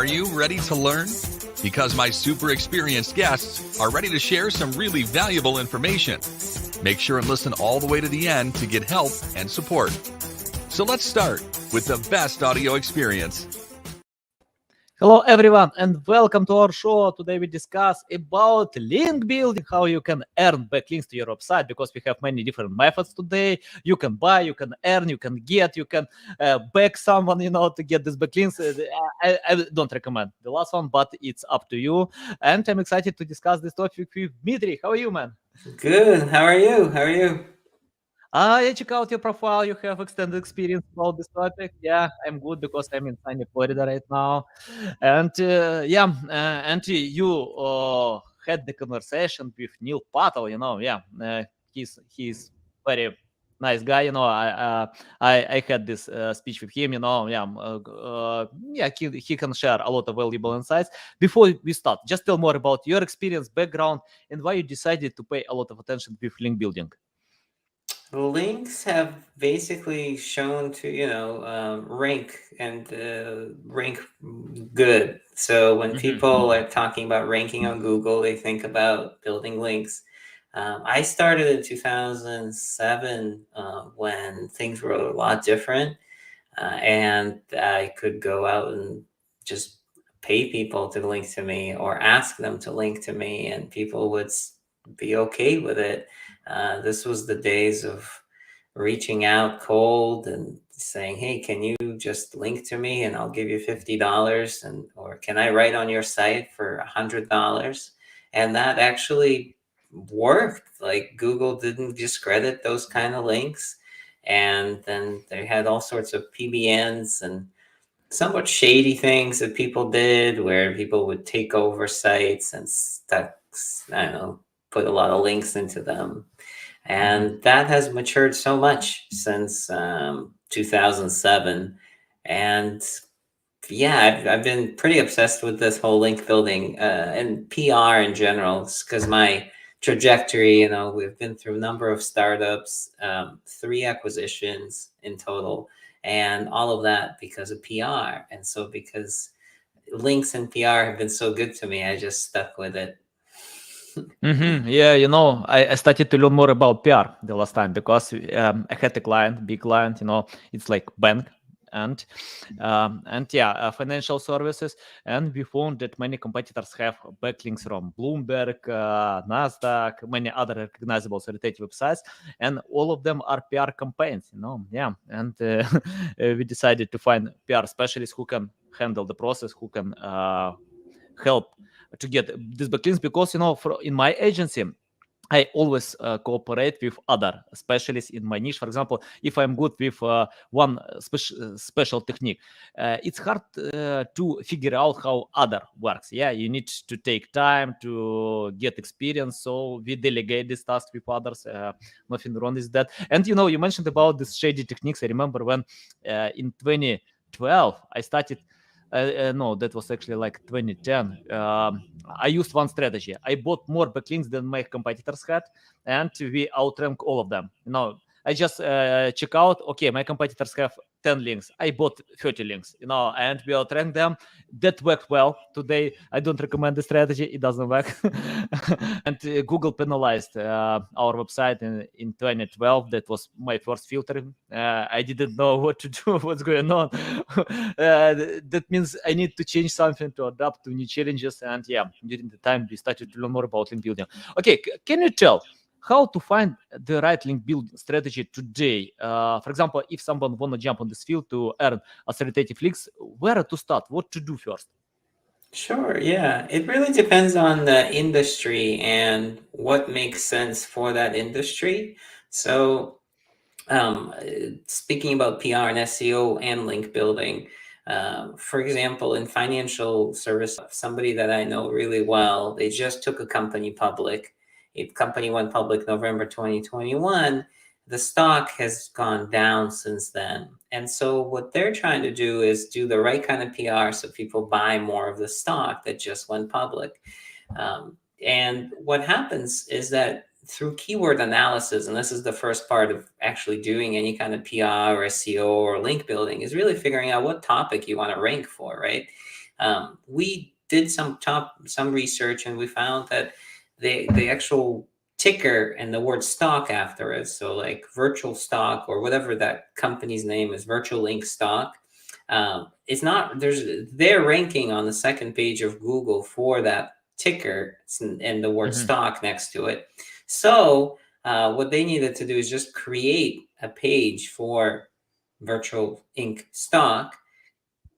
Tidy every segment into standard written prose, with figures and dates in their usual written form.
Are you ready to learn? Because my super experienced guests are ready to share some really valuable information. Make sure and listen all the way to the end to get help and support. So let's start with the best audio experience. Hello everyone and welcome to our show. Today we discuss about link building, how you can earn backlinks to your website, because we have many different methods today. You can buy, you can earn, you can get, you can back someone, to get these backlinks. I don't recommend the last one, but it's up to you. And I'm excited to discuss this topic with Dmitry. How are you, man? Good. How are you? I check out your profile. You have extended experience about this topic. Yeah, I'm good because I'm in sunny Florida right now. And you had the conversation with Neil Patel. He's very nice guy. I had this speech with him. He can share a lot of valuable insights. Before we start, just tell more about your experience, background, and why you decided to pay a lot of attention with link building. Links have basically shown to rank good. So when people are talking about ranking on Google, they think about building links. I started in 2007 when things were a lot different, and I could go out and just pay people to link to me or ask them to link to me, and people would be okay with it. This was the days of reaching out cold and saying, hey, can you just link to me and I'll give you $50, or can I write on your site for $100? And that actually worked. Like, Google didn't discredit those kind of links. And then they had all sorts of PBNs and somewhat shady things that people did, where people would take over sites and put a lot of links into them. And that has matured so much since 2007. And yeah, I've been pretty obsessed with this whole link building and PR in general, because my trajectory, we've been through a number of startups, 3 acquisitions in total, and all of that because of PR. And so because links and PR have been so good to me, I just stuck with it. Yeah, I started to learn more about PR the last time because I had a client, big client, it's like bank and financial services, and we found that many competitors have backlinks from Bloomberg, Nasdaq, many other recognizable authoritative websites, and all of them are PR campaigns, and we decided to find PR specialists who can handle the process, who can help to get these backlinks, because in my agency I always cooperate with other specialists in my niche. For example, if I'm good with one special technique, it's hard to figure out how other works. Yeah, you need to take time to get experience. So we delegate this task with others. Nothing wrong with that. And you mentioned about these shady techniques. I remember when in 2012 I started. No, that was actually like 2010. I used one strategy. I bought more backlinks than my competitors had, and we outrank all of them. I just check out, okay, my competitors have 10 links. I bought 30 links, and we outrank them. That worked well. Today, I don't recommend the strategy. It doesn't work. And Google penalized our website in 2012. That was my first filtering. I didn't know what to do, what's going on. That means I need to change something to adapt to new challenges. And during the time, we started to learn more about link building. Okay, can you tell how to find the right link building strategy today? For example, if someone want to jump on this field to earn authoritative links, where to start? What to do first? Sure, yeah. It really depends on the industry and what makes sense for that industry. So, speaking about PR and SEO and link building, for example, in financial service, somebody that I know really well, they just took a company public. A company went public November 2021. The stock has gone down since then. And so what they're trying to do is do the right kind of PR so people buy more of the stock that just went public. And what happens is that through keyword analysis, and this is the first part of actually doing any kind of PR or SEO or link building, is really figuring out what topic you want to rank for, right? We did some research, and we found that the actual ticker and the word stock after it, so like virtual stock or whatever that company's name is, virtual link stock, it's not, they're ranking on the second page of Google for that ticker and the word stock next to it. So what they needed to do is just create a page for virtual ink stock,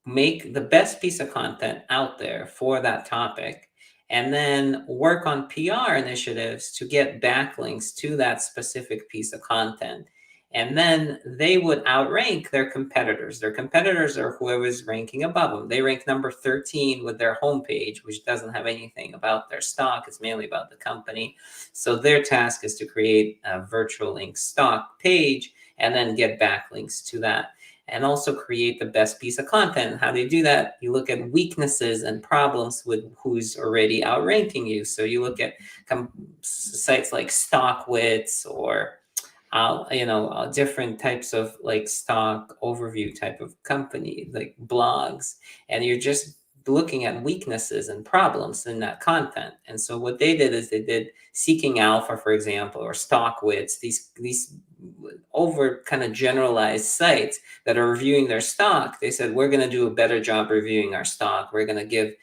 make the best piece of content out there for that topic, and then work on PR initiatives to get backlinks to that specific piece of content. And then they would outrank their competitors. Their competitors are whoever's ranking above them. They rank number 13 with their homepage, which doesn't have anything about their stock. It's mainly about the company. So their task is to create a virtual link stock page and then get backlinks to that, and also create the best piece of content. How do you do that? You look at weaknesses and problems with who's already outranking you. So you look at sites like StockWits or different types of like stock overview type of company, like blogs, and you're just looking at weaknesses and problems in that content. And so what they did is they did Seeking Alpha, for example, or StockWits, these over kind of generalized sites that are reviewing their stock. They said, we're going to do a better job reviewing our stock. We're going to give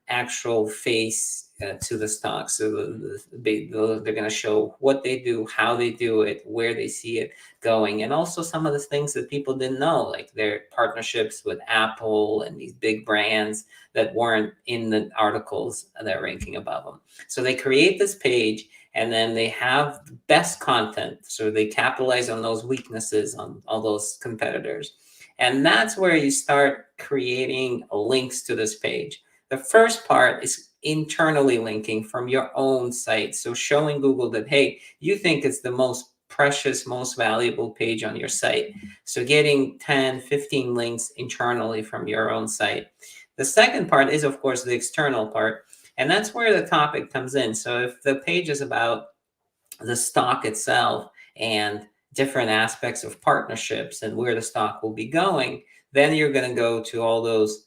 actual face to the stock. So they're going to show what they do, how they do it, where they see it going, and also some of the things that people didn't know, like their partnerships with Apple and these big brands that weren't in the articles that are ranking above them. So they create this page, and then they have the best content. So they capitalize on those weaknesses on all those competitors. And that's where you start creating links to this page. The first part is internally linking from your own site. So showing Google that, hey, you think it's the most precious, most valuable page on your site. So getting 10, 15 links internally from your own site. The second part is, of course, the external part. And that's where the topic comes in. So if the page is about the stock itself and different aspects of partnerships and where the stock will be going, then you're going to go to all those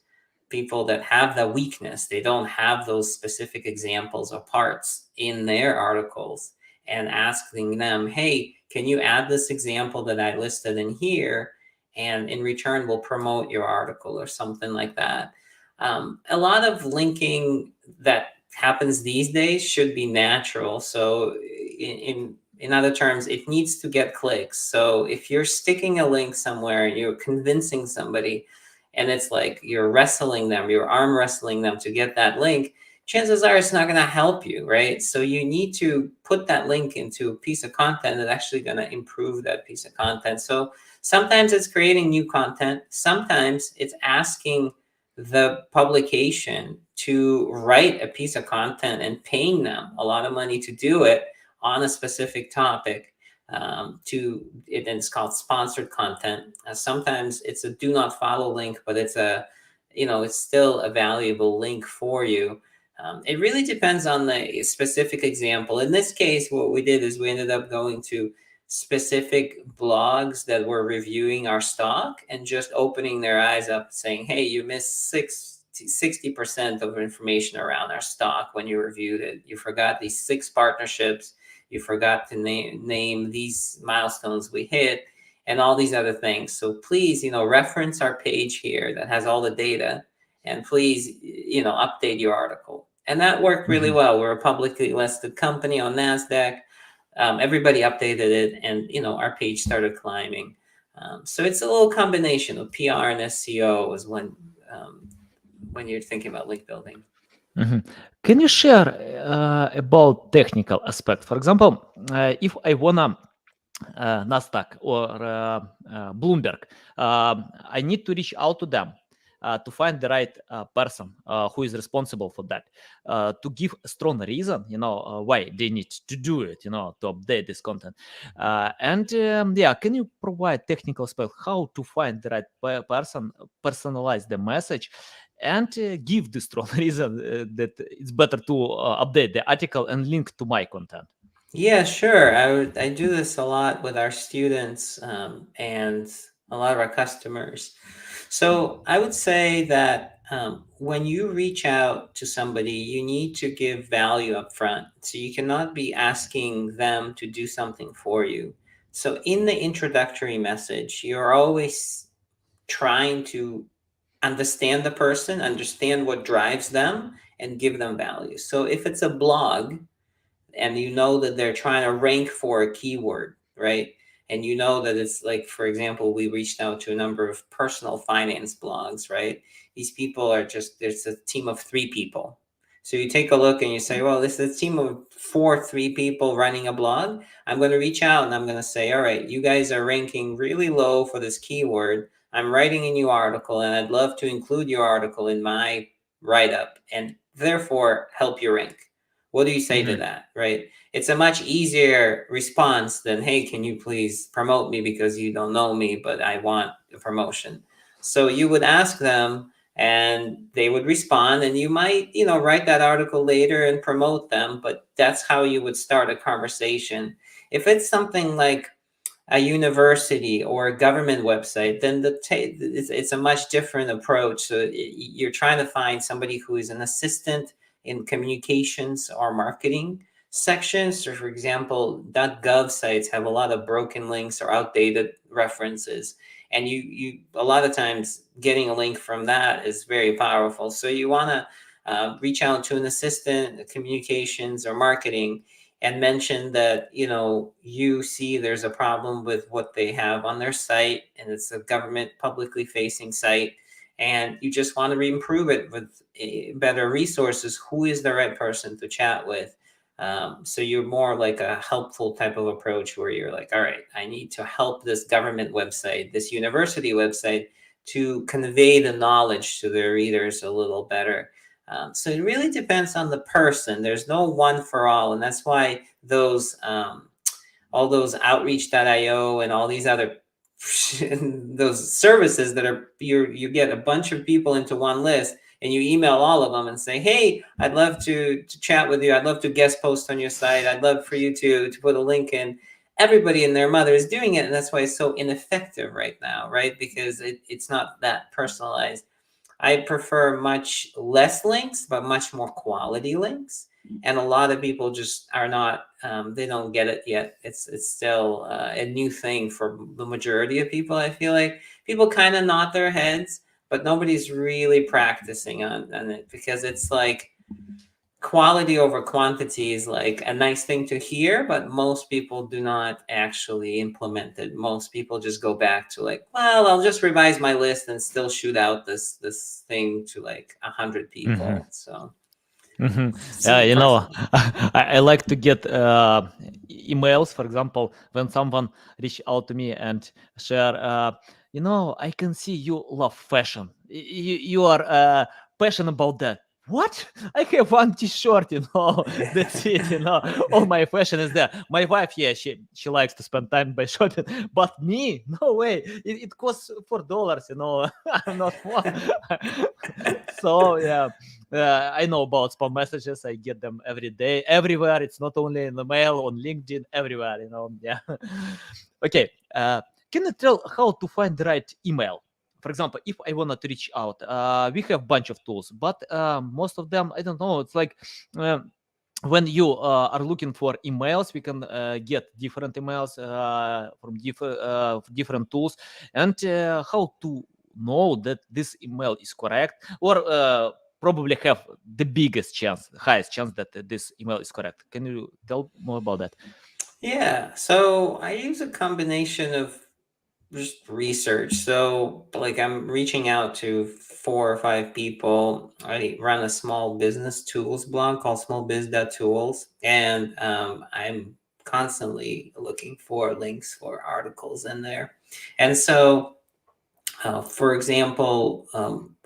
people that have the weakness. They don't have those specific examples or parts in their articles, and asking them, hey, can you add this example that I listed in here? And in return, we'll promote your article or something like that. A lot of linking that happens these days should be natural. So in other terms, it needs to get clicks. So if you're sticking a link somewhere, you're convincing somebody, and it's like you're wrestling them, you're arm wrestling them to get that link, chances are it's not going to help you, right? So you need to put that link into a piece of content that's actually going to improve that piece of content. So sometimes it's creating new content. Sometimes it's asking the publication to write a piece of content and paying them a lot of money to do it on a specific topic. And it's called sponsored content. Sometimes it's a do not follow link, but it's it's still a valuable link for you. It really depends on the specific example. In this case, what we did is we ended up going to specific blogs that were reviewing our stock and just opening their eyes up, saying, hey, you missed 60% of information around our stock when you reviewed it. You forgot these 6 partnerships. You forgot to name these milestones we hit and all these other things. So please, reference our page here that has all the data, and please, update your article. And that worked really well. We're a publicly listed company on NASDAQ. Everybody updated it, and, our page started climbing. So it's a little combination of PR and SEO is when you're thinking about link building. Can you share about technical aspect? For example, if I wanna Nasdaq or Bloomberg, I need to reach out to them to find the right person who is responsible for that, to give a strong reason, why they need to do it, to update this content. Can you provide technical aspect how to find the right person, personalize the message, and give the strong reason that it's better to update the article and link to my content? Yeah, sure. I do this a lot with our students and a lot of our customers. So I would say that when you reach out to somebody, you need to give value up front. So you cannot be asking them to do something for you. So in the introductory message, you're always trying to understand the person, understand what drives them, and give them value. So if it's a blog, and you know that they're trying to rank for a keyword, right? And you know that it's like, for example, we reached out to a number of personal finance blogs, right? These people are just, there's a team of 3 people. So you take a look and you say, well, this is a team of 3 people running a blog. I'm going to reach out and I'm going to say, all right, you guys are ranking really low for this keyword. I'm writing a new article and I'd love to include your article in my write-up and therefore help you rank. What do you say to that, right? It's a much easier response than, hey, can you please promote me because you don't know me, but I want a promotion. So you would ask them and they would respond and you might, write that article later and promote them, but that's how you would start a conversation. If it's something like a university or a government website, then it's a much different approach. So you're trying to find somebody who is an assistant in communications or marketing sections. So for example, .gov sites have a lot of broken links or outdated references. And you a lot of times getting a link from that is very powerful. So you want to reach out to an assistant, communications or marketing, and mention that, you see there's a problem with what they have on their site and it's a government publicly facing site and you just want to improve it with better resources. Who is the right person to chat with? So you're more like a helpful type of approach where you're like, all right, I need to help this government website, this university website to convey the knowledge to their readers a little better. So it really depends on the person. There's no one for all. And that's why those all those outreach.io and all these other those services that are you get a bunch of people into one list and you email all of them and say, hey, I'd love to chat with you. I'd love to guest post on your site. I'd love for you to put a link in. Everybody and their mother is doing it. And that's why it's so ineffective right now, right? Because it's not that personalized. I prefer much less links, but much more quality links. And a lot of people just are not, they don't get it yet. It's still a new thing for the majority of people. I feel like people kind of nod their heads, but nobody's really practicing on it because it's like quality over quantity is like a nice thing to hear, but most people do not actually implement it. Most people just go back to like, well, I'll just revise my list and still shoot out this thing to like 100 people. So I like to get emails, for example, when someone reach out to me and share, I can see you love fashion. You are passionate about that. What? I have one t-shirt, that's it, all my fashion is there. My wife, yeah, she likes to spend time by shopping, but me, no way. It costs $4, I'm not one. So yeah, I know about spam messages. I get them every day, everywhere. It's not only in the mail, on LinkedIn, everywhere, yeah. Okay, can you tell how to find the right email? For example, if I wanted to reach out, we have a bunch of tools, but most of them, I don't know, it's like when you are looking for emails, we can get different emails from different tools, and how to know that this email is correct, or probably have the highest chance that this email is correct. Can you tell more about that? Yeah, so I use a combination of just research. So like I'm reaching out to 4 or 5 people. I run a small business tools blog called smallbiz.tools, and I'm constantly looking for links for articles in there. And so for example,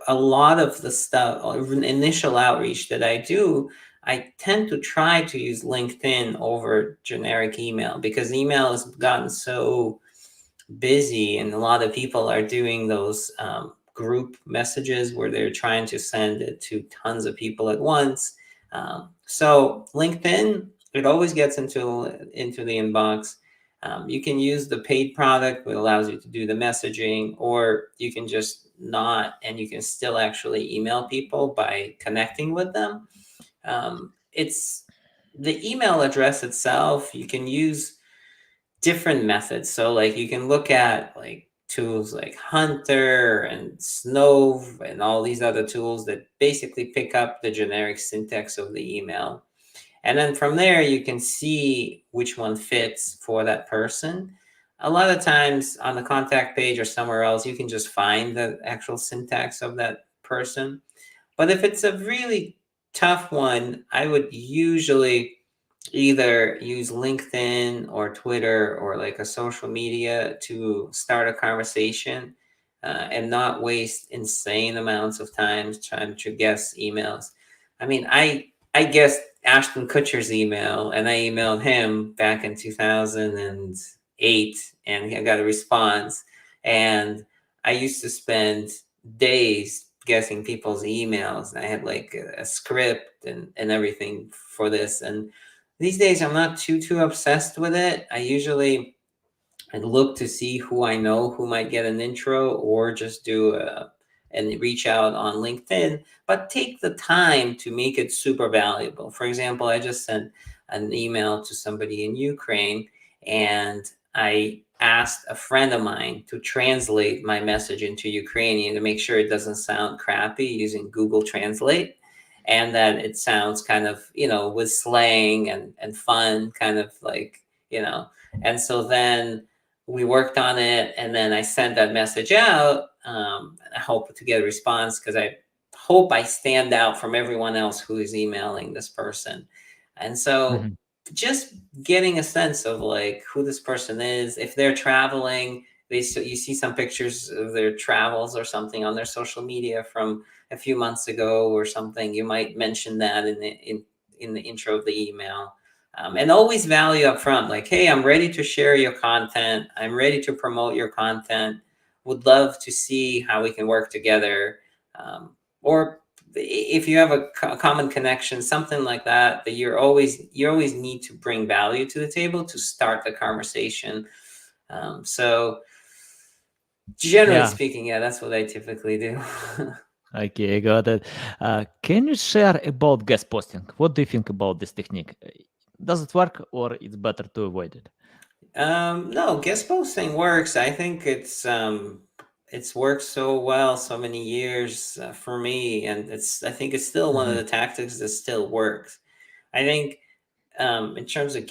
a lot of the stuff, initial outreach that I do, I tend to try to use LinkedIn over generic email because email has gotten so busy and a lot of people are doing those group messages where they're trying to send it to tons of people at once. So LinkedIn, it always gets into the inbox. You can use the paid product, which allows you to do the messaging, or you can just not, and you can still actually email people by connecting with them. It's the email address itself. You can use different methods. So like you can look at like tools like Hunter and Snove and all these other tools that basically pick up the generic syntax of the email. And then from there, you can see which one fits for that person. A lot of times on the contact page or somewhere else, you can just find the actual syntax of that person. But if it's a really tough one, I would usually either use LinkedIn or Twitter or like a social media to start a conversation, and not waste insane amounts of time trying to guess emails. I mean, I guessed Ashton Kutcher's email and I emailed him back in 2008 and I got a response. And I used to spend days guessing people's emails. I had like a script and everything for this. And these days I'm not too obsessed with it. I look to see who I know who might get an intro, or just do and reach out on LinkedIn, but take the time to make it super valuable. For example, I just sent an email to somebody in Ukraine, and I asked a friend of mine to translate my message into Ukrainian to make sure it doesn't sound crappy using Google Translate, and that it sounds kind of, with slang and fun, kind of like, and so then we worked on it, and then I sent that message out. I hope to get a response because I hope I stand out from everyone else who is emailing this person. And so just getting a sense of like who this person is, if they're traveling, you see some pictures of their travels or something on their social media from a few months ago or something. You might mention that in the intro of the email. And always value up front, like, hey, I'm ready to share your content. I'm ready to promote your content. Would love to see how we can work together. Or if you have a common connection, something like that, that you always need to bring value to the table to start the conversation. So generally speaking, yeah, that's what I typically do. Okay, got it. Can you share about guest posting? What do you think about this technique? Does it work, or it's better to avoid it? No, guest posting works. I think it's worked so well so many years for me, and I think it's still one of the tactics that still works. I think in terms of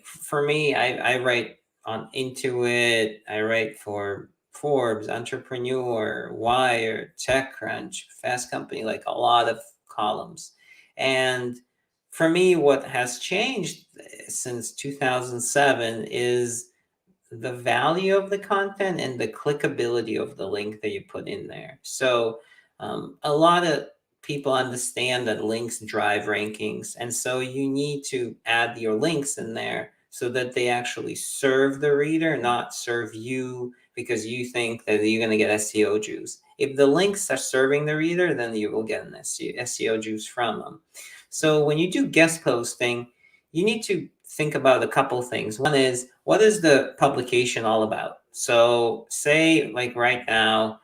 for me, I write on Intuit, I write for Forbes, Entrepreneur, Wire, TechCrunch, Fast Company, like a lot of columns. And for me, what has changed since 2007 is the value of the content and the clickability of the link that you put in there. So a lot of people understand that links drive rankings. And so you need to add your links in there so that they actually serve the reader, not serve you because you think that you're going to get SEO juice. If the links are serving the reader, then you will get an SEO juice from them. So when you do guest posting, you need to think about a couple things. One is, what is the publication all about? So say like right now,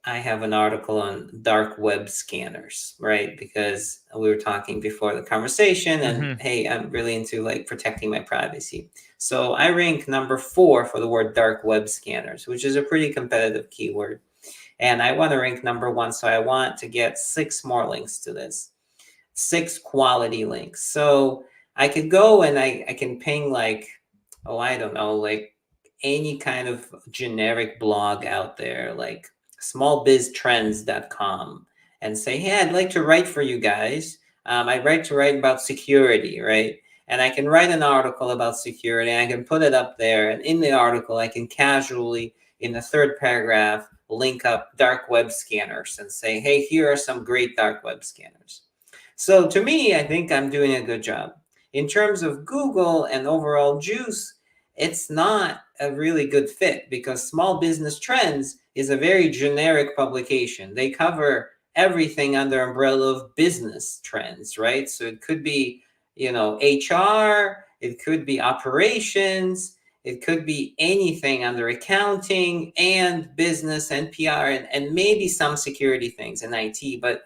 I have an article on dark web scanners, right? Because we were talking before the conversation and hey, I'm really into like protecting my privacy. So I rank number 4 for the word dark web scanners, which is a pretty competitive keyword. And I want to rank number 1. So I want to get 6 more links to this, 6 quality links. So I could go and I can ping like, I don't know, like any kind of generic blog out there, like smallbiztrends.com, and say, hey, I'd like to write for you guys. I'd like to write about security, right? And I can write an article about security and I can put it up there. And in the article, I can casually, in the 3rd paragraph, link up dark web scanners and say, hey, here are some great dark web scanners. So to me, I think I'm doing a good job. In terms of Google and overall juice, it's not a really good fit because Small Business Trends is a very generic publication. They cover everything under umbrella of business trends, right? So it could be, HR, it could be operations, It could be anything under accounting and business and PR and maybe some security things in IT, but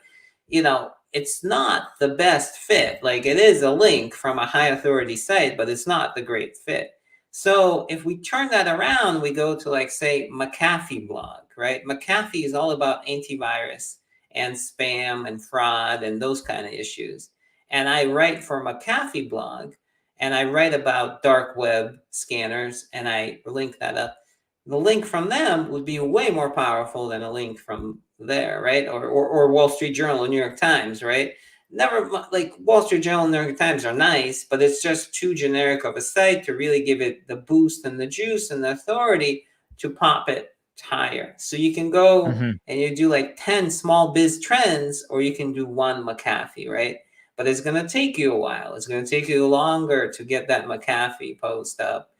it's not the best fit. Like, it is a link from a high authority site, but it's not the great fit. So if we turn that around, we go to, like, say, McAfee blog, right? McAfee is all about antivirus and spam and fraud and those kind of issues. And I write for McAfee blog, and I write about dark web scanners, and I link that up. The link from them would be way more powerful than a link from there, right? Or Wall Street Journal or New York Times, right? Never, like, Wall Street Journal and New York Times are nice, but it's just too generic of a site to really give it the boost and the juice and the authority to pop it higher. So you can go and you do like 10 small biz trends, or you can do one McAfee, right? But it's going to take you a while. It's going to take you longer to get that McAfee post up.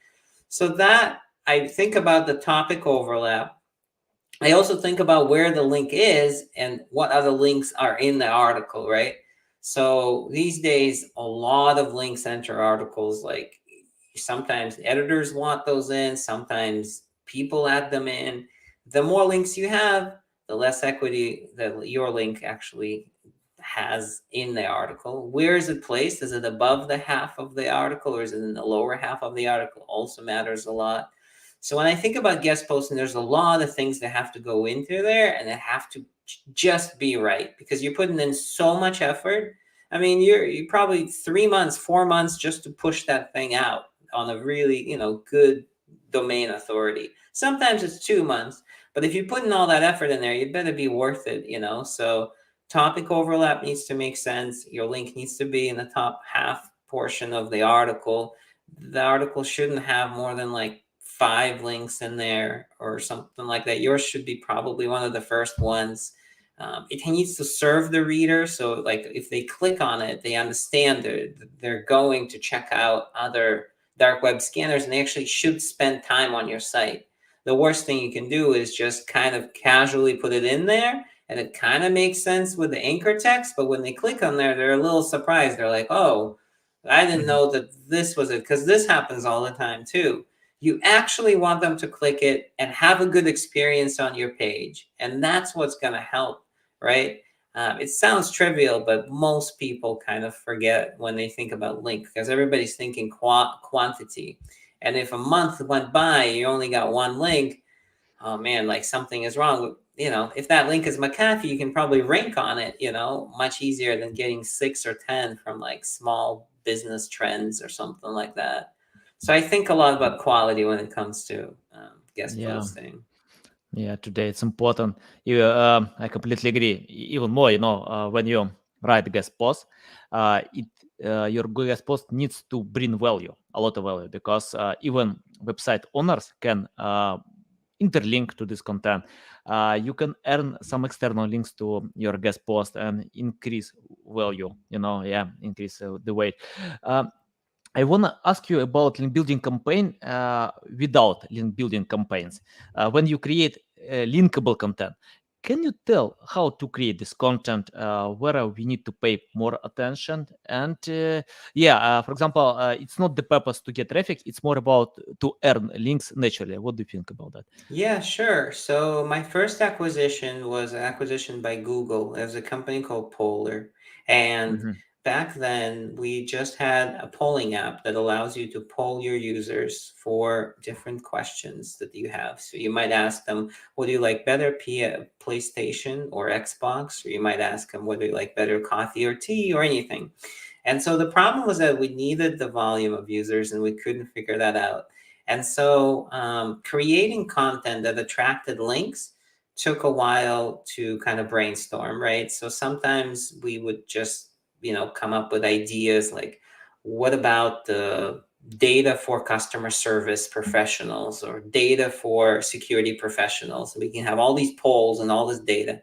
So that, I think about the topic overlap. I also think about where the link is and what other links are in the article, right? So these days, a lot of links enter articles. Like, sometimes editors want those in, sometimes people add them in. The more links you have, the less equity that your link actually has in the article. Where is it placed? Is it above the half of the article, or is it in the lower half of the article? Also matters a lot. So when I think about guest posting, there's a lot of things that have to go into there, and that have to just be right, because you're putting in so much effort. I mean, you're probably 3 months, 4 months just to push that thing out on a really, good domain authority. Sometimes it's 2 months, but if you're putting all that effort in there, you better be worth it, So topic overlap needs to make sense. Your link needs to be in the top half portion of the article. The article shouldn't have more than like 5 links in there or something like that. Yours should be probably one of the first ones. It needs to serve the reader. So, like, if they click on it, they understand they're going to check out other dark web scanners, and they actually should spend time on your site. The worst thing you can do is just kind of casually put it in there, and it kind of makes sense with the anchor text, but when they click on there, they're a little surprised. They're like, oh, I didn't know that this was it, because this happens all the time too. You actually want them to click it and have a good experience on your page, and that's what's going to help, right? It sounds trivial, but most people kind of forget when they think about link, because everybody's thinking quantity. And if a month went by, you only got one link, oh man, like, something is wrong. If that link is McAfee, you can probably rank on it, much easier than getting 6 or 10 from like small business trends or something like that. So I think a lot about quality when it comes to guest posting. Yeah, today it's important. I completely agree. Even more, when you write a guest post, your guest post needs to bring value, a lot of value, because even website owners can interlink to this content. You can earn some external links to your guest post and increase value. Increase the weight. I want to ask you about link building campaign without link building campaigns. When you create linkable content, can you tell how to create this content, where we need to pay more attention? And for example, it's not the purpose to get traffic, it's more about to earn links naturally. What do you think about that? Yeah, sure. So my first acquisition was an acquisition by Google. It was a company called Polar. And back then, we just had a polling app that allows you to poll your users for different questions that you have. So you might ask them, would you like better PlayStation or Xbox? Or you might ask them, would you like better coffee or tea or anything? And so the problem was that we needed the volume of users, and we couldn't figure that out. And so creating content that attracted links took a while to kind of brainstorm, right? So sometimes we would just, come up with ideas like, what about the data for customer service professionals or data for security professionals? We can have all these polls and all this data.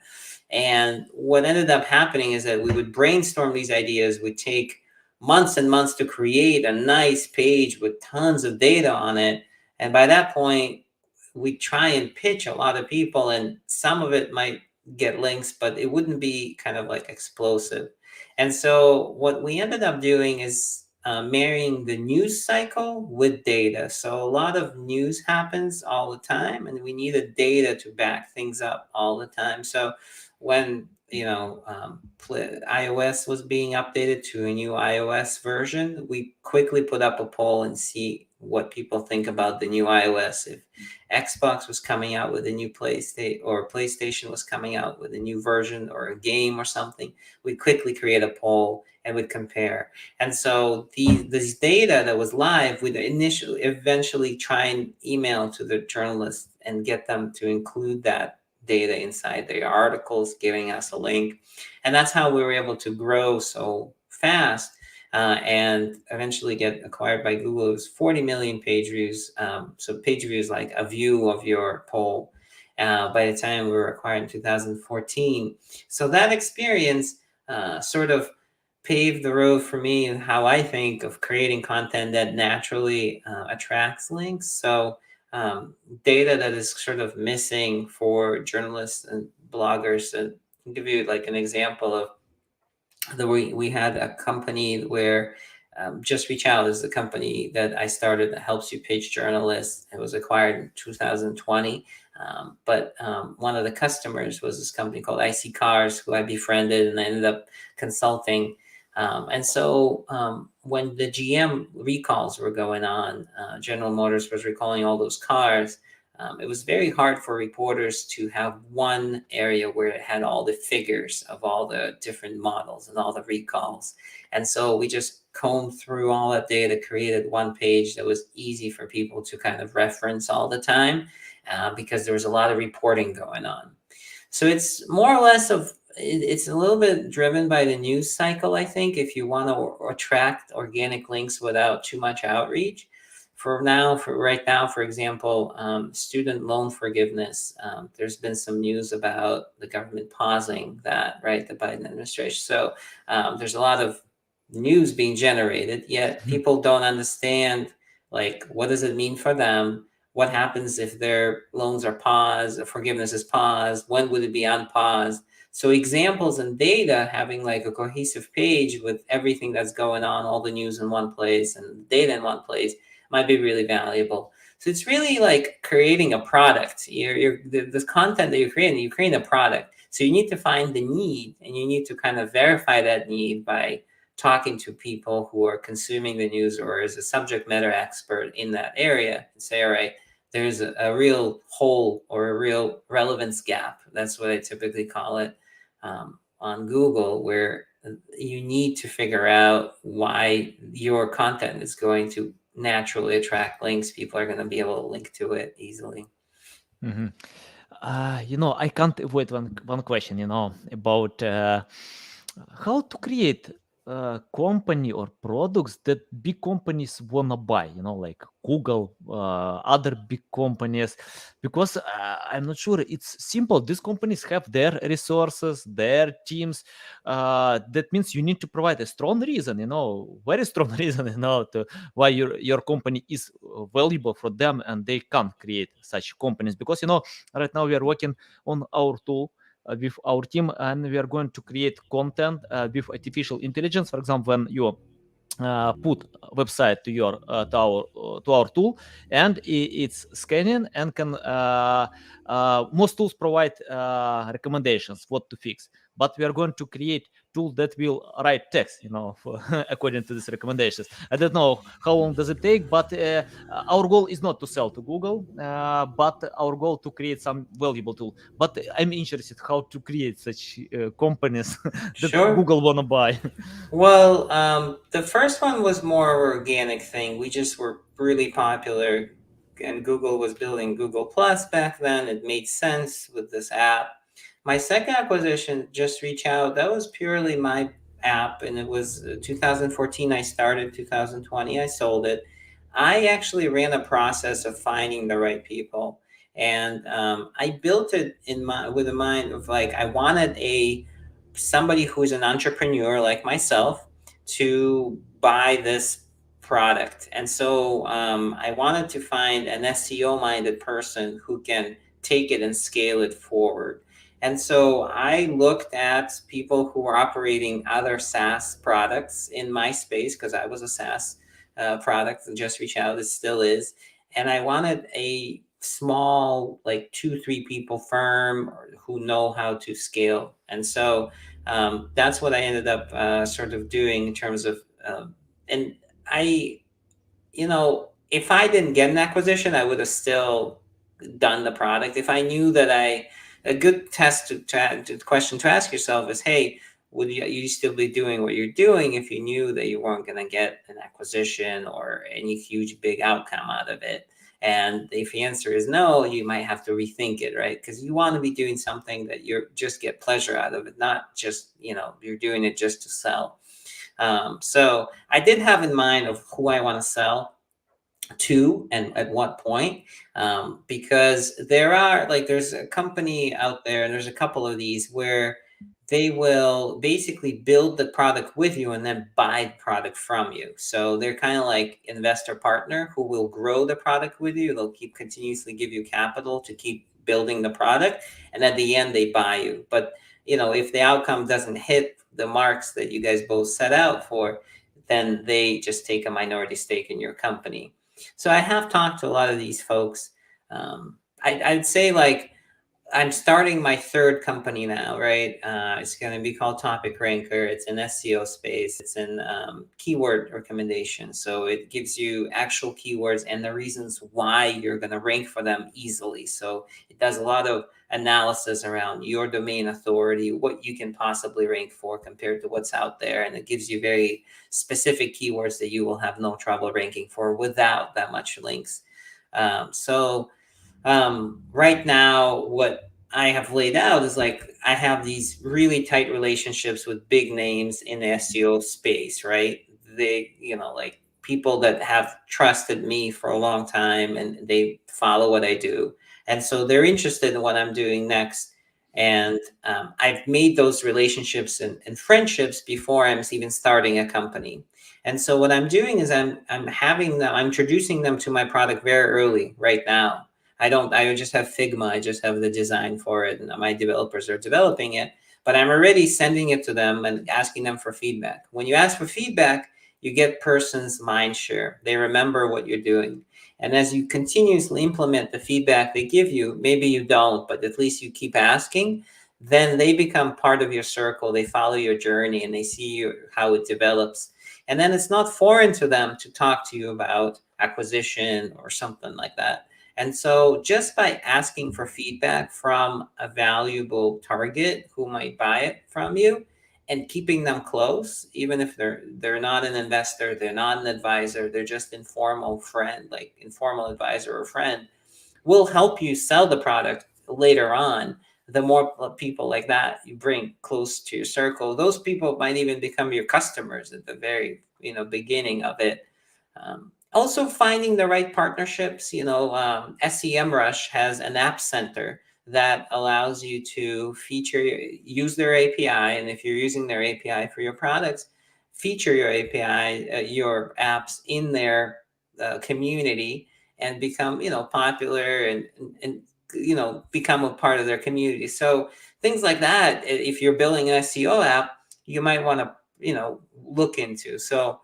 And what ended up happening is that we would brainstorm these ideas. We'd take months and months to create a nice page with tons of data on it. And by that point, we try and pitch a lot of people, and some of it might get links, but it wouldn't be kind of like explosive. And so what we ended up doing is marrying the news cycle with data. So a lot of news happens all the time, and we need a data to back things up all the time. So when iOS was being updated to a new iOS version, we quickly put up a poll and see what people think about the new iOS. If Xbox was coming out with a new PlayStation, or PlayStation was coming out with a new version or a game or something, we'd quickly create a poll and would compare. And so this data that was live, we'd eventually try and email to the journalists and get them to include that data inside their articles, giving us a link. And that's how we were able to grow so fast and eventually get acquired by Google. It was 40 million page views. So page views like a view of your poll by the time we were acquired in 2014. So that experience sort of paved the road for me and how I think of creating content that naturally attracts links. So data that is sort of missing for journalists and bloggers. And I'll give you like an example of we had a company where Just Reach Out is the company that I started that helps you pitch journalists. It was acquired in 2020. But one of the customers was this company called IC Cars, who I befriended, and I ended up consulting. And so when the GM recalls were going on, General Motors was recalling all those cars. It was very hard for reporters to have one area where it had all the figures of all the different models and all the recalls. And so we just combed through all that data, created one page that was easy for people to kind of reference all the time because there was a lot of reporting going on. So it's more or less it's a little bit driven by the news cycle, I think, if you want to attract organic links without too much outreach. For right now, for example, student loan forgiveness, there's been some news about the government pausing that, right, the Biden administration. So there's a lot of news being generated, yet people don't understand, like, what does it mean for them? What happens if their loans are paused, or forgiveness is paused? When would it be unpaused? So examples and data, having like a cohesive page with everything that's going on, all the news in one place and data in one place, might be really valuable. So it's really like creating a product. The content that you're creating a product. So you need to find the need, and you need to kind of verify that need by talking to people who are consuming the news or as a subject matter expert in that area, and say, all right, there's a real hole or a real relevance gap. That's what I typically call it on Google, where you need to figure out why your content is going to naturally attract links. People are going to be able to link to it easily. Mhm. I can't avoid one question, about how to create a company or products that big companies wanna buy, like Google, other big companies, because I'm not sure it's simple. These companies have their resources, their teams. That means you need to provide a strong reason, very strong reason, to why your company is valuable for them, and they can create such companies. Because right now we are working on our tool with our team, and we are going to create content with artificial intelligence. For example, when you put a website to our tool, and it's scanning and can most tools provide recommendations what to fix, but we are going to create tool that will write text, according to these recommendations. I don't know how long does it take, but our goal is not to sell to Google, but our goal to create some valuable tool. But I'm interested how to create such companies that Sure. Google wanna buy. Well, the first one was more organic thing. We just were really popular, and Google was building Google Plus back then. It made sense with this app. My second acquisition, Just Reach Out, that was purely my app, and it was 2014. I started 2020. I sold it. I actually ran a process of finding the right people, and I built it with a mind of like I wanted somebody who is an entrepreneur like myself to buy this product. And so I wanted to find an SEO minded person who can take it and scale it forward. And so I looked at people who were operating other SaaS products in my space, because I was a SaaS product, and Just Reach Out, it still is. And I wanted a small, like 2-3 people firm who know how to scale. And so that's what I ended up sort of doing in terms of, and I, if I didn't get an acquisition, I would have still done the product. If I knew that a good test to question to ask yourself is, hey, would you still be doing what you're doing if you knew that you weren't going to get an acquisition or any huge big outcome out of it? And if the answer is no, you might have to rethink it, right? Because you want to be doing something that you just get pleasure out of it, not just, you're doing it just to sell. So I did have in mind of who I want to sell to and at what point, because there's a company out there, and there's a couple of these where they will basically build the product with you and then buy the product from you. So they're kind of like investor partner who will grow the product with you. They'll keep continuously give you capital to keep building the product, and at the end they buy you. But if the outcome doesn't hit the marks that you guys both set out for, then they just take a minority stake in your company. So I have talked to a lot of these folks. I'd say, like, I'm starting my third company now, right? It's going to be called Topic Ranker. It's in SEO space. It's in keyword recommendation. So it gives you actual keywords and the reasons why you're going to rank for them easily. So it does a lot of analysis around your domain authority, what you can possibly rank for compared to what's out there. And it gives you very specific keywords that you will have no trouble ranking for without that much links. Right now, what I have laid out is, like, I have these really tight relationships with big names in the SEO space, right? They, like, people that have trusted me for a long time and they follow what I do. And so they're interested in what I'm doing next. And I've made those relationships and friendships before I'm even starting a company. And so what I'm doing is I'm introducing them to my product very early right now. I just have Figma. I just have the design for it, and my developers are developing it, but I'm already sending it to them and asking them for feedback. When you ask for feedback, you get person's mind share. They remember what you're doing. And as you continuously implement the feedback they give you, maybe you don't, but at least you keep asking, then they become part of your circle. They follow your journey and they see how it develops. And then it's not foreign to them to talk to you about acquisition or something like that. And so just by asking for feedback from a valuable target who might buy it from you and keeping them close, even if they're not an investor, they're not an advisor, they're just informal friend, like informal advisor or friend, will help you sell the product later on. The more people like that you bring close to your circle, those people might even become your customers at the very beginning of it. Also, finding the right partnerships. SEMrush has an app center that allows you to use their API. And if you're using their API for your products, feature your API, your apps in their community and become, popular and become a part of their community. So things like that, if you're building an SEO app, you might want to, look into. So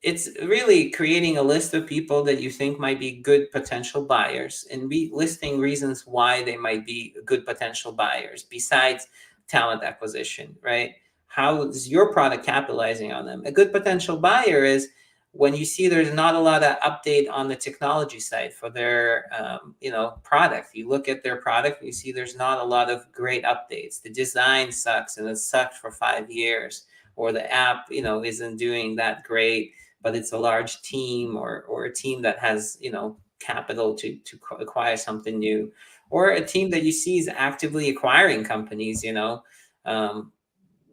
it's really creating a list of people that you think might be good potential buyers and listing reasons why they might be good potential buyers besides talent acquisition, right? How is your product capitalizing on them? A good potential buyer is when you see there's not a lot of update on the technology side for their product. You look at their product and you see there's not a lot of great updates. The design sucks and it sucked for 5 years, or the app isn't doing that great, but it's a large team or a team that has, capital to acquire something new, or a team that you see is actively acquiring companies,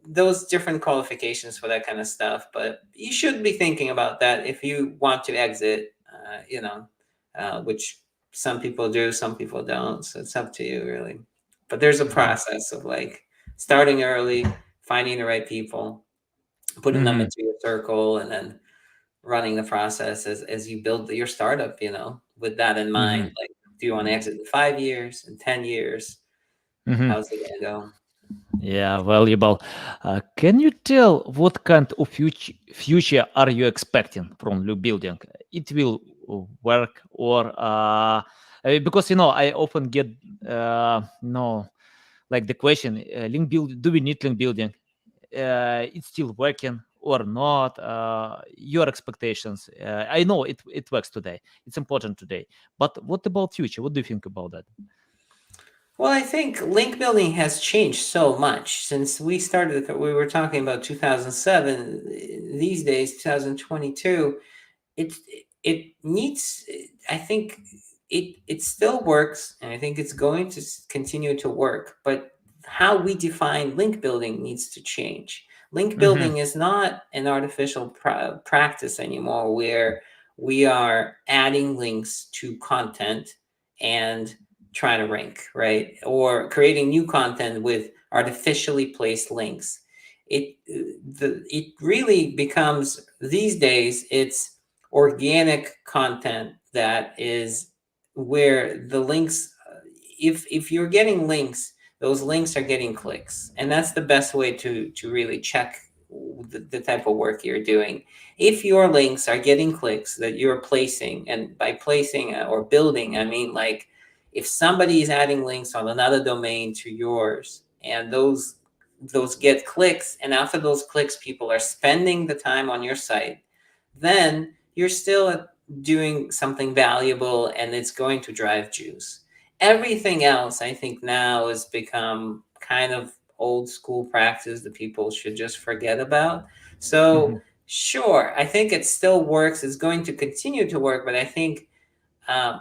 those different qualifications for that kind of stuff. But you should be thinking about that if you want to exit, which some people do, some people don't. So it's up to you, really. But there's a process of, like, starting early, finding the right people, putting them into your circle, and then running the process as you build your startup, with that in mind. Like, do you want to exit in 5 years, in 10 years? How's it going to go? Yeah, valuable. Can you tell what kind of future are you expecting from link building? It will work, or because I often get no like the question, link build. Do we need link building? It's still working or not? Your expectations. I know it works today. It's important today. But what about future? What do you think about that? Well, I think link building has changed so much since we started. We were talking about 2007. These days, 2022, it it needs. I think it still works, and I think it's going to continue to work. But how we define link building needs to change. Link Mm-hmm. building is not an artificial practice anymore, where we are adding links to content and trying to rank, right? Or creating new content with artificially placed links. It really becomes, these days, it's organic content that is where the links, if you're getting links, those links are getting clicks, and that's the best way to really check the type of work you're doing. If your links are getting clicks that you're placing, and by placing or building, I mean, like, if somebody is adding links on another domain to yours, and those get clicks, and after those clicks people are spending the time on your site, then you're still doing something valuable, and it's going to drive juice. Everything else, I think, now has become kind of old school practice that people should just forget about. Mm-hmm. So, sure, I think it still works. It's going to continue to work, but I think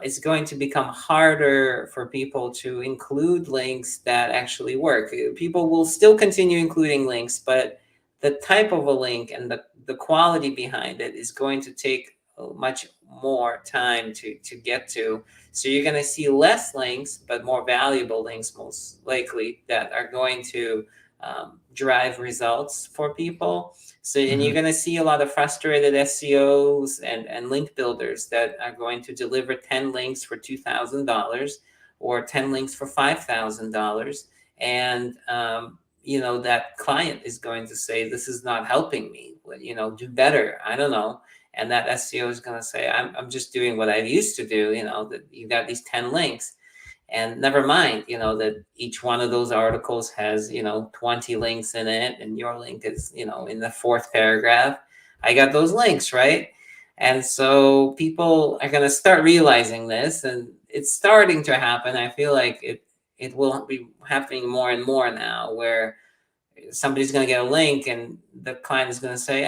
it's going to become harder for people to include links that actually work. People will still continue including links, but the type of a link and the quality behind it is going to take much more time to get to. So you're going to see less links, but more valuable links, most likely, that are going to drive results for people. So, and you're Mm-hmm. going to see a lot of frustrated SEOs and link builders that are going to deliver 10 links for $2,000 or 10 links for $5,000. And, that client is going to say, this is not helping me, do better. I don't know. And that SEO is going to say, I'm just doing what I used to do, that you got these 10 links. And never mind, that each one of those articles has 20 links in it, and your link is in the fourth paragraph. I got those links, right? And so people are going to start realizing this, and it's starting to happen. I feel like it will be happening more and more now, where somebody's going to get a link and the client is going to say,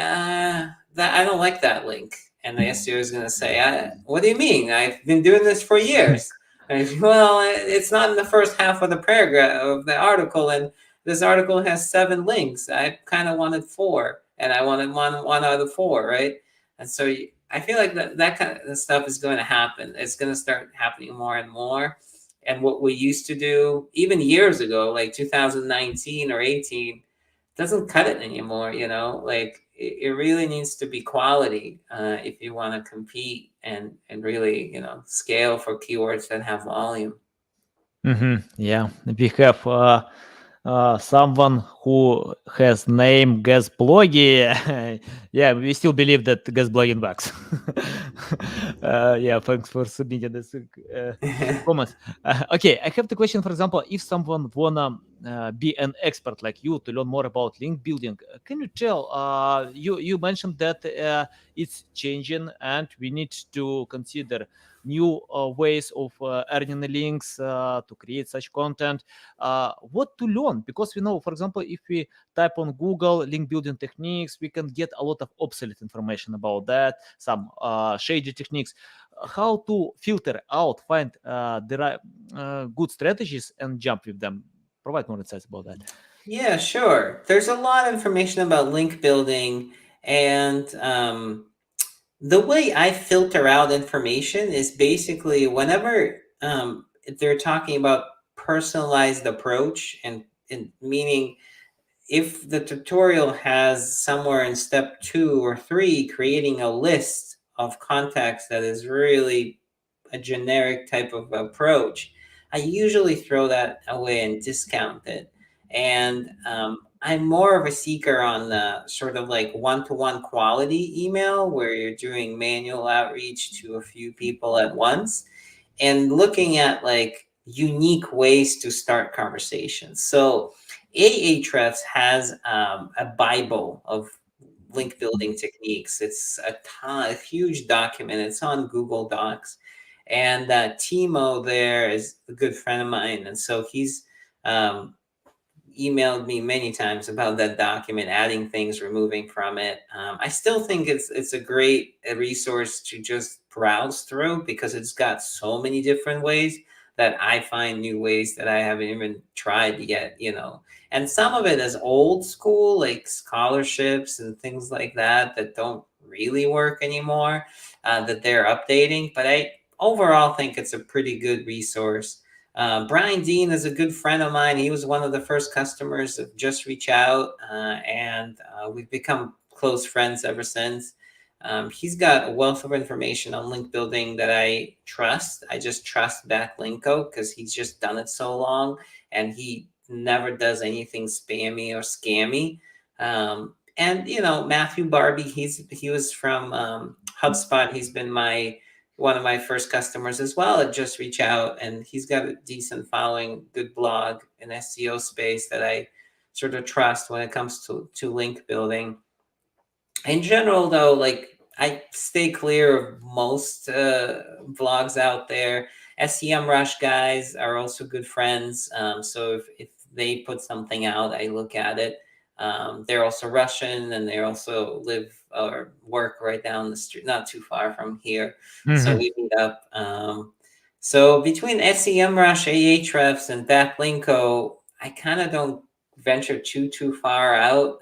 that I don't like that link. And the SEO is going to say, what do you mean? I've been doing this for years. And, well, it's not in the first half of the paragraph of the article, and this article has 7 links. I kind of wanted 4, and I wanted one out of 4, right? And so I feel like that kind of stuff is going to happen. It's going to start happening more and more. And what we used to do even years ago, like 2019 or 18, doesn't cut it anymore. Like, it really needs to be quality if you want to compete and really scale for keywords that have volume. Mm-hmm. Yeah, we have someone who has name guest blogging. Yeah, we still believe that guest blogging works. Yeah, thanks for submitting this comments. Okay, I have the question. For example, if someone wanna be an expert like you to learn more about link building, can you tell? You mentioned that it's changing, and we need to consider new ways of earning links to create such content. What to learn? Because we know, for example, if we type on Google link building techniques, we can get a lot of obsolete information about that, some shady techniques. How to filter out, find the right good strategies and jump with them? Provide more insights about that. Yeah, sure. There's a lot of information about link building, and the way I filter out information is basically whenever they're talking about personalized approach, and meaning, if the tutorial has somewhere in step 2 or 3 creating a list of contacts that is really a generic type of approach, I usually throw that away and discount it. And I'm more of a seeker on the sort of like one-to-one quality email where you're doing manual outreach to a few people at once and looking at like unique ways to start conversations. So Ahrefs has a Bible of link building techniques. It's a huge document. It's on Google Docs, and Timo there is a good friend of mine, and so he's um, emailed me many times about that document, adding things, removing from it. I still think it's a great resource to just browse through because it's got so many different ways that I find new ways that I haven't even tried yet, And some of it is old school, like scholarships and things like that that don't really work anymore, that they're updating. But I overall think it's a pretty good resource. Brian Dean is a good friend of mine. He was one of the first customers of Just Reach Out, and we've become close friends ever since. He's got a wealth of information on link building that I trust. I just trust Backlinko because he's just done it so long, and he never does anything spammy or scammy. And Matthew Barbie, he was from HubSpot. He's been one of my first customers as well at Just Reach Out, and he's got a decent following, good blog in SEO space that I sort of trust when it comes to link building. In general, though, like I stay clear of most vlogs out there. SEMrush guys are also good friends, so if they put something out, I look at it. They're also Russian, and they also live or work right down the street, not too far from here. So we meet up. So between SEMrush, Ahrefs, and Backlinko, I kind of don't venture too far out.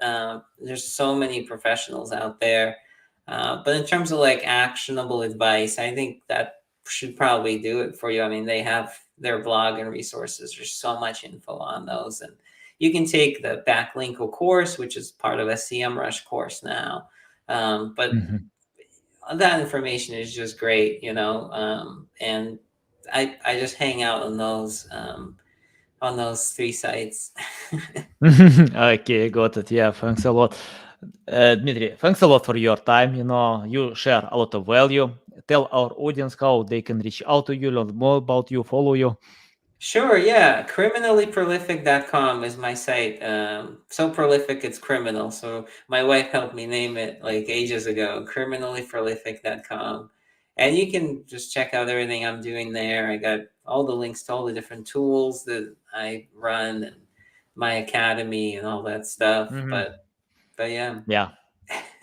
There's so many professionals out there. But in terms of like actionable advice, I think that should probably do it for you. I mean, they have their blog and resources. There's so much info on those. And you can take the Backlinko course, which is part of a SEMrush course now. But that information is just great, and I just hang out on those three sites. Okay, got it. Yeah, thanks a lot. Dmitry, thanks a lot for your time. You share a lot of value. Tell our audience how they can reach out to you, learn more about you, follow you. Sure, yeah. Criminallyprolific.com is my site. So prolific it's criminal. So my wife helped me name it like ages ago, criminallyprolific.com. And you can just check out everything I'm doing there. I got all the links to all the different tools that I run and my academy and all that stuff. But yeah. Yeah.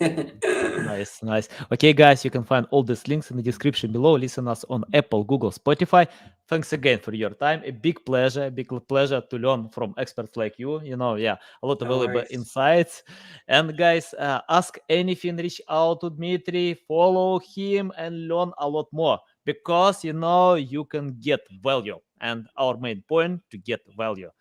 Nice, nice. Okay, guys, you can find all these links in the description below. Listen us on Apple, Google, Spotify. Thanks again for your time. A big pleasure to learn from experts like you. Yeah, a lot of No valuable worries. insights. And guys, ask anything, reach out to Dmitry, follow him, and learn a lot more because you can get value. And our main point to get value.